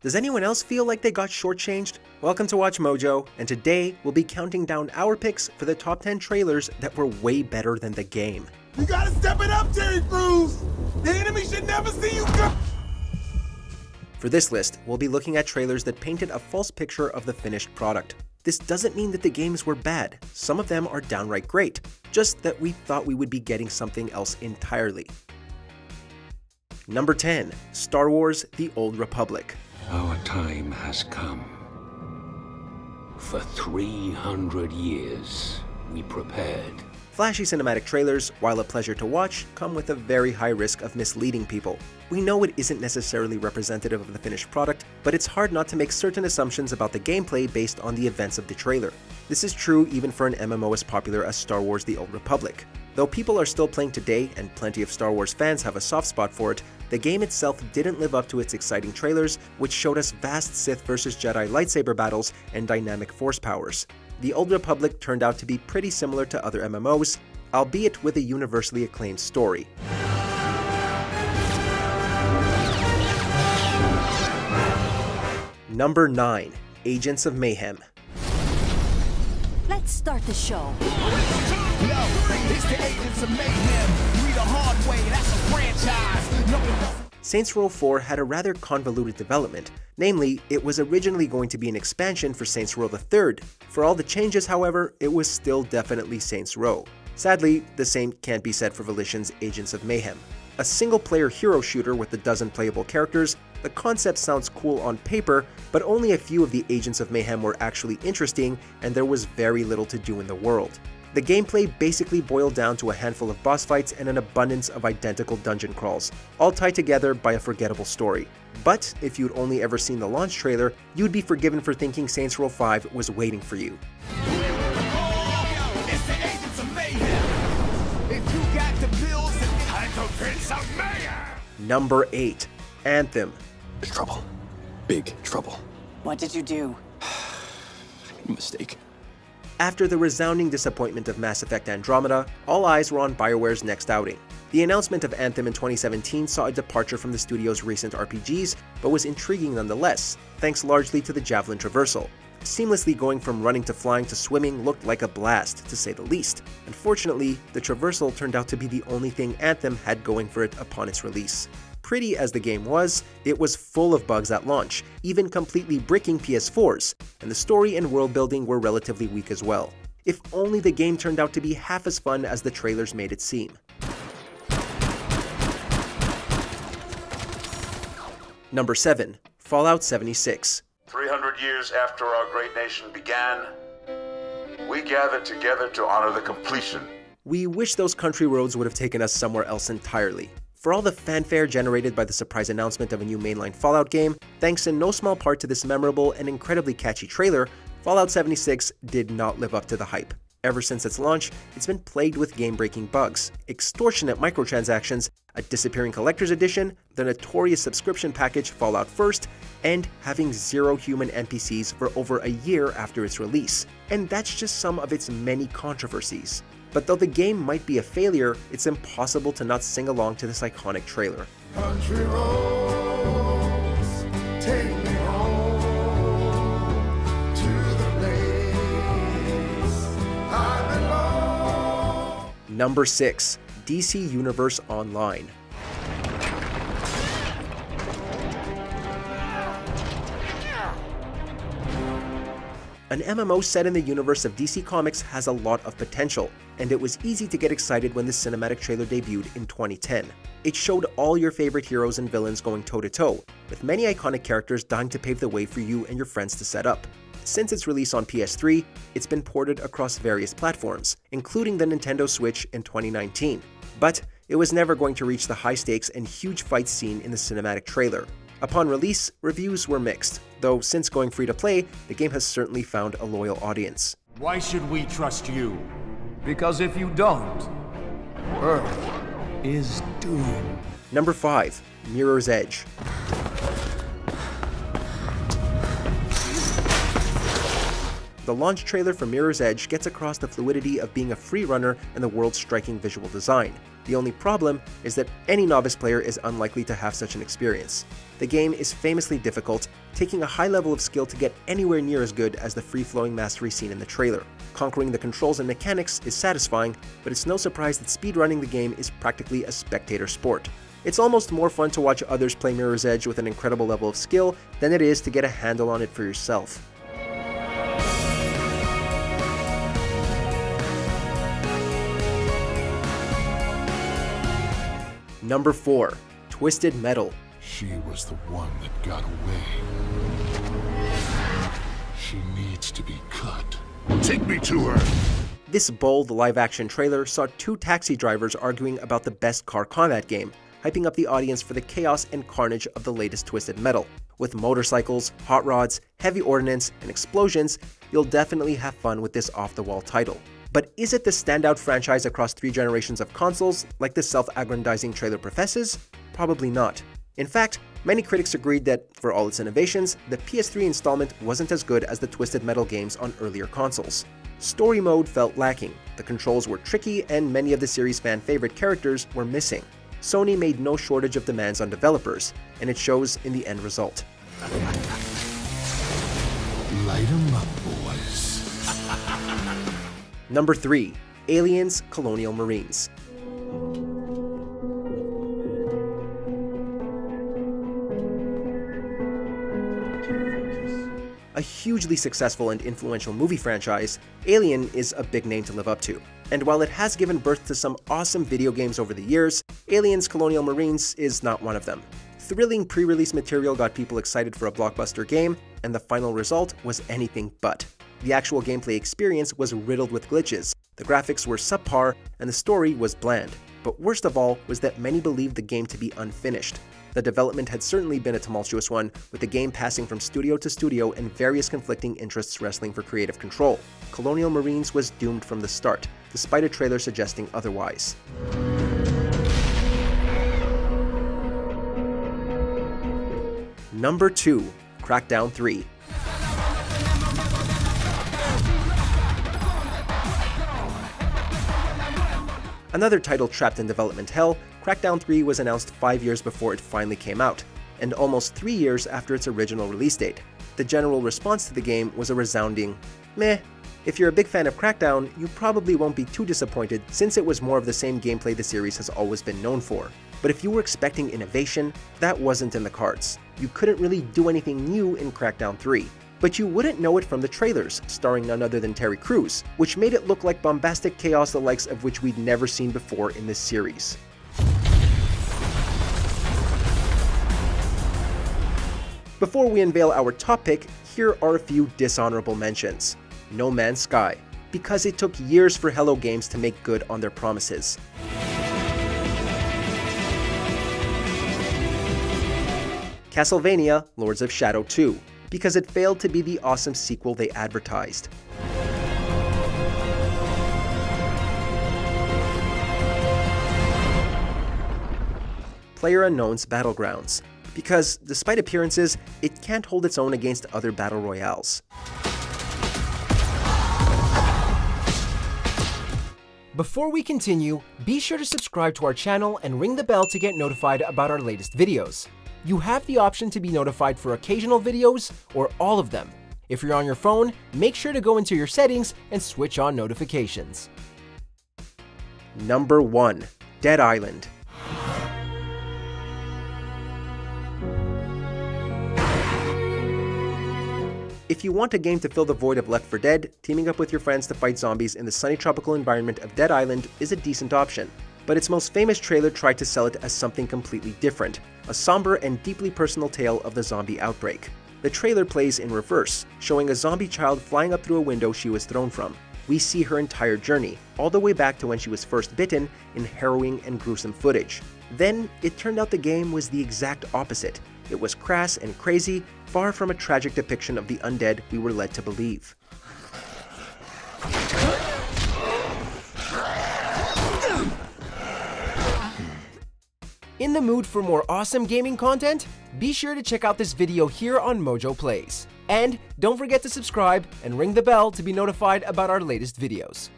Does anyone else feel like they got shortchanged? Welcome to Watch Mojo, and today we'll be counting down our picks for the top 10 trailers that were way better than the game. You gotta step it up, Terry Crews! The enemy should never see you go! For this list, we'll be looking at trailers that painted a false picture of the finished product. This doesn't mean that the games were bad. Some of them are downright great, just that we thought we would be getting something else entirely. Number 10. Star Wars: The Old Republic. Our time has come. For 300 years, we prepared. Flashy cinematic trailers, while a pleasure to watch, come with a very high risk of misleading people. We know it isn't necessarily representative of the finished product, but it's hard not to make certain assumptions about the gameplay based on the events of the trailer. This is true even for an MMO as popular as Star Wars: The Old Republic. Though people are still playing today, and plenty of Star Wars fans have a soft spot for it, the game itself didn't live up to its exciting trailers, which showed us vast Sith vs Jedi lightsaber battles and dynamic force powers. The Old Republic turned out to be pretty similar to other MMOs, albeit with a universally acclaimed story. Number 9. Agents of Mayhem. Let's start the show. It's the Agents of Mayhem. Read a hard way, that's a franchise. Saints Row 4 had a rather convoluted development. Namely, it was originally going to be an expansion for Saints Row III. For all the changes, however, it was still definitely Saints Row. Sadly, the same can't be said for Volition's Agents of Mayhem. A single-player hero shooter with a dozen playable characters, the concept sounds cool on paper, but only a few of the Agents of Mayhem were actually interesting, and there was very little to do in the world. The gameplay basically boiled down to a handful of boss fights and an abundance of identical dungeon crawls, all tied together by a forgettable story. But if you'd only ever seen the launch trailer, you'd be forgiven for thinking Saints Row 5 was waiting for you. Number 8. Anthem. There's trouble. Big trouble. What did you do? I made a mistake. After the resounding disappointment of Mass Effect Andromeda, all eyes were on BioWare's next outing. The announcement of Anthem in 2017 saw a departure from the studio's recent RPGs, but was intriguing nonetheless, thanks largely to the Javelin traversal. Seamlessly going from running to flying to swimming looked like a blast, to say the least. Unfortunately, the traversal turned out to be the only thing Anthem had going for it upon its release. Pretty as the game was, it was full of bugs at launch, even completely bricking PS4s, and the story and world building were relatively weak as well. If only the game turned out to be half as fun as the trailers made it seem. Number 7. Fallout 76. 300 years after our great nation began, we gathered together to honor the completion. We wish those country roads would have taken us somewhere else entirely. For all the fanfare generated by the surprise announcement of a new mainline Fallout game, thanks in no small part to this memorable and incredibly catchy trailer, Fallout 76 did not live up to the hype. Ever since its launch, it's been plagued with game-breaking bugs, extortionate microtransactions, a disappearing collector's edition, the notorious subscription package Fallout First, and having zero human NPCs for over a year after its release. And that's just some of its many controversies. But though the game might be a failure, it's impossible to not sing along to this iconic trailer. Country roads, take me home to the place I belong. Number 6. DC Universe Online. An MMO set in the universe of DC Comics has a lot of potential, and it was easy to get excited when the cinematic trailer debuted in 2010. It showed all your favorite heroes and villains going toe-to-toe, with many iconic characters dying to pave the way for you and your friends to set up. Since its release on PS3, it's been ported across various platforms, including the Nintendo Switch in 2019. But it was never going to reach the high stakes and huge fight scene in the cinematic trailer. Upon release, reviews were mixed, though since going free to play, the game has certainly found a loyal audience. Why should we trust you? Because if you don't, Earth is doomed. Number 5. Mirror's Edge. The launch trailer for Mirror's Edge gets across the fluidity of being a free runner and the world's striking visual design. The only problem is that any novice player is unlikely to have such an experience. The game is famously difficult, taking a high level of skill to get anywhere near as good as the free-flowing mastery seen in the trailer. Conquering the controls and mechanics is satisfying, but it's no surprise that speedrunning the game is practically a spectator sport. It's almost more fun to watch others play Mirror's Edge with an incredible level of skill than it is to get a handle on it for yourself. Number 4. Twisted Metal. She was the one that got away. She needs to be cut. Take me to her! This bold live-action trailer saw two taxi drivers arguing about the best car combat game, hyping up the audience for the chaos and carnage of the latest Twisted Metal. With motorcycles, hot rods, heavy ordnance, and explosions, you'll definitely have fun with this off-the-wall title. But is it the standout franchise across 3 generations of consoles, like the self-aggrandizing trailer professes? Probably not. In fact, many critics agreed that, for all its innovations, the PS3 installment wasn't as good as the Twisted Metal games on earlier consoles. Story mode felt lacking, the controls were tricky, and many of the series' fan-favorite characters were missing. Sony made no shortage of demands on developers, and it shows in the end result. Light 'em up, boys. Number 3. Aliens: Colonial Marines. A hugely successful and influential movie franchise, Alien is a big name to live up to. And while it has given birth to some awesome video games over the years, Aliens: Colonial Marines is not one of them. Thrilling pre-release material got people excited for a blockbuster game, and the final result was anything but. The actual gameplay experience was riddled with glitches, the graphics were subpar, and the story was bland. But worst of all was that many believed the game to be unfinished. The development had certainly been a tumultuous one, with the game passing from studio to studio and various conflicting interests wrestling for creative control. Colonial Marines was doomed from the start, despite a trailer suggesting otherwise. Number 2. Crackdown 3. Another title trapped in development hell, Crackdown 3 was announced 5 years before it finally came out, and almost 3 years after its original release date. The general response to the game was a resounding meh. If you're a big fan of Crackdown, you probably won't be too disappointed since it was more of the same gameplay the series has always been known for. But if you were expecting innovation, that wasn't in the cards. You couldn't really do anything new in Crackdown 3. But you wouldn't know it from the trailers, starring none other than Terry Crews, which made it look like bombastic chaos the likes of which we'd never seen before in this series. Before we unveil our top pick, here are a few dishonorable mentions. No Man's Sky, because it took years for Hello Games to make good on their promises. Castlevania: Lords of Shadow 2, because it failed to be the awesome sequel they advertised. PlayerUnknown's Battlegrounds, because despite appearances, it can't hold its own against other battle royales. Before we continue, be sure to subscribe to our channel and ring the bell to get notified about our latest videos. You have the option to be notified for occasional videos or all of them. If you're on your phone, make sure to go into your settings and switch on notifications. Number 1. Dead Island. If you want a game to fill the void of Left 4 Dead, teaming up with your friends to fight zombies in the sunny tropical environment of Dead Island is a decent option. But its most famous trailer tried to sell it as something completely different, a somber and deeply personal tale of the zombie outbreak. The trailer plays in reverse, showing a zombie child flying up through a window she was thrown from. We see her entire journey, all the way back to when she was first bitten, in harrowing and gruesome footage. Then, it turned out the game was the exact opposite. It was crass and crazy, far from a tragic depiction of the undead we were led to believe. In the mood for more awesome gaming content? be sure to check out this video here on Mojo Plays. And don't forget to subscribe and ring the bell to be notified about our latest videos.